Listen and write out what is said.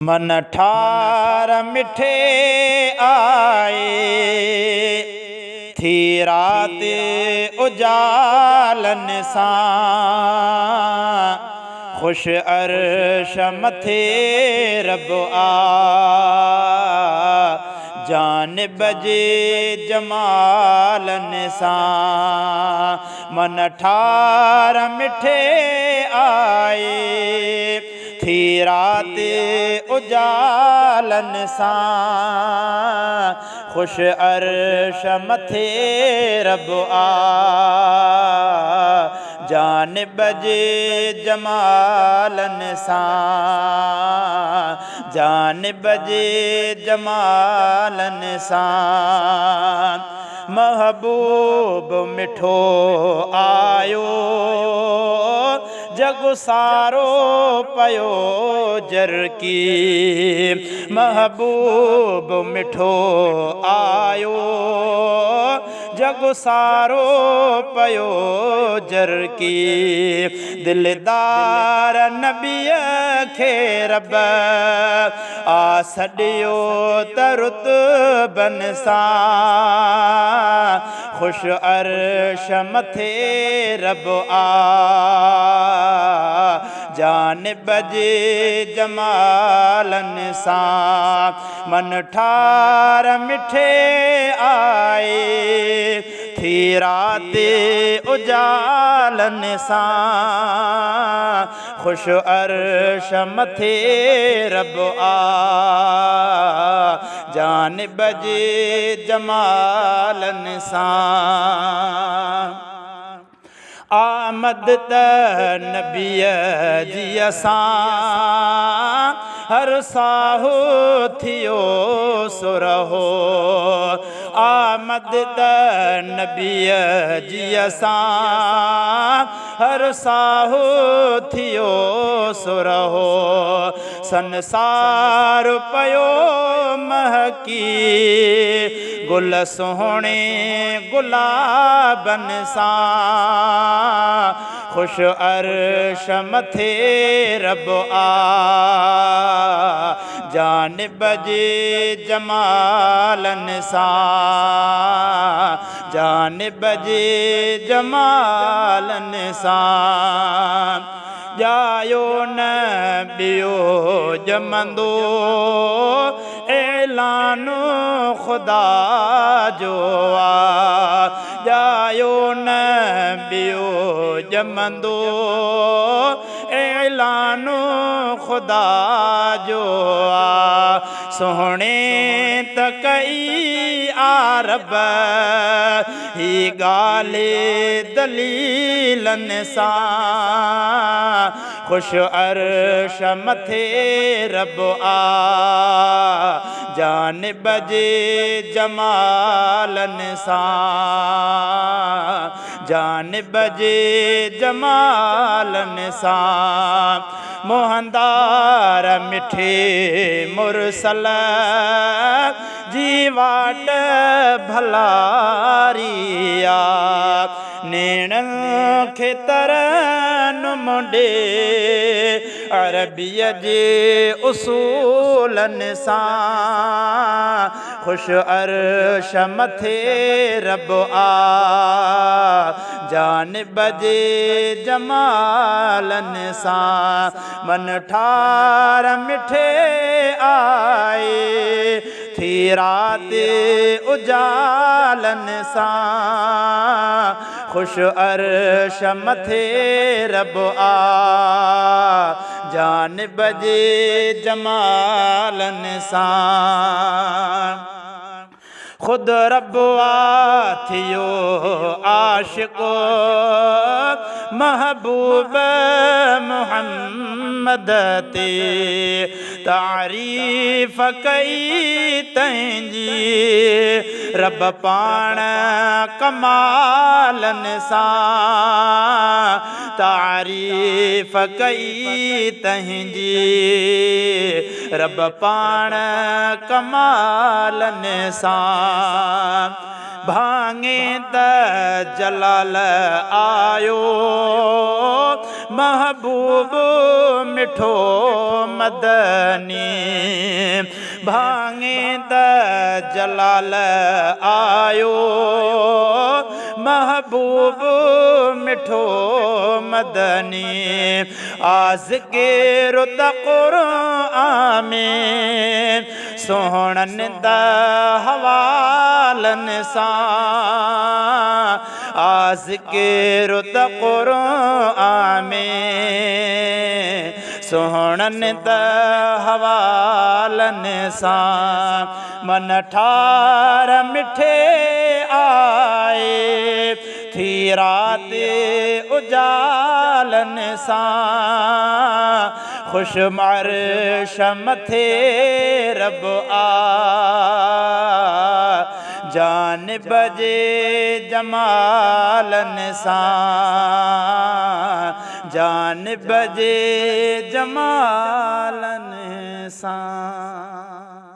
मन ठार मिठे आए थी रात उजालन सां खुश अर्श मथे रब आ जानिब जे जमालन सां मन ठार मिठे आए थी रात उजालन सां खुश अर्श मथे रब आ जानिब जे जमालन सां जानिब जे जमालन सां महबूब मिठो आयो जग सारो पयो जरकी महबूब मिठो आयो जग सारो पयो जरकी दिलदार नबीअ खे रब आ सॾियो त रुतबन सां खुश अर्श मथे रब आ जानिब जे जमालन सां मन ठार मिठे आए थी रात उजालन सां खुश अर्श मथे रब आ जानिब जे जमालन सां आमद त नबीअ जी असां हर साहो थियो सुरहो आमद त नबीअ जी असां हर साहो थियो सुरहो संसार पयो महकी गुल सोहणे गुलाबन सां खुश अर्श मथे रब आ जानिब जे जमालन सां जानिब जे जमालन सां जायो न ॿियो जमंदो ऐलान खुदा जो आ जायो न ॿियो जमंदो ऐलान खुदा जो आ सोहणे त कई आरब ही ॻाल्हि दलीलन सां खुश अर्श मथे रब आ जानिब जे जमालन सां जानिब जे जमालन सां मोहंदार मिठे मुरसल जी वाट भलारिया नेणन खे तरन मुंडे अरबीअ जे उसूलन सां खुश अर्श मथे रब आ जानिब जे जमालन सां मन ठार मिठे आए थी रात उजालन सां खुश अर्श मथे रब आ जानिब जे जमालन सां खुद रब आ थियो आशिको महबूब मुहम्मद ते तारीफ़ कई तंहिंजी रब पाण कमालन सां तारीफ़ कई तंहिंजी रब पाण कमालन सां भाङे त जलाल आयो महबूब मिठो मदनी भांगे द जलाल आयो महबूब मिठो मदनी आज के रुत क़ुरआन में सोहणन द हवालन सां आज के रुत क़ुरआन में सोहणन द हवालन सां मन ठार मिठे आए थी रात उजालन सां खुश मर्श मथे रब आ जानिब जे जमालन सां जानिब जे जमालन सां।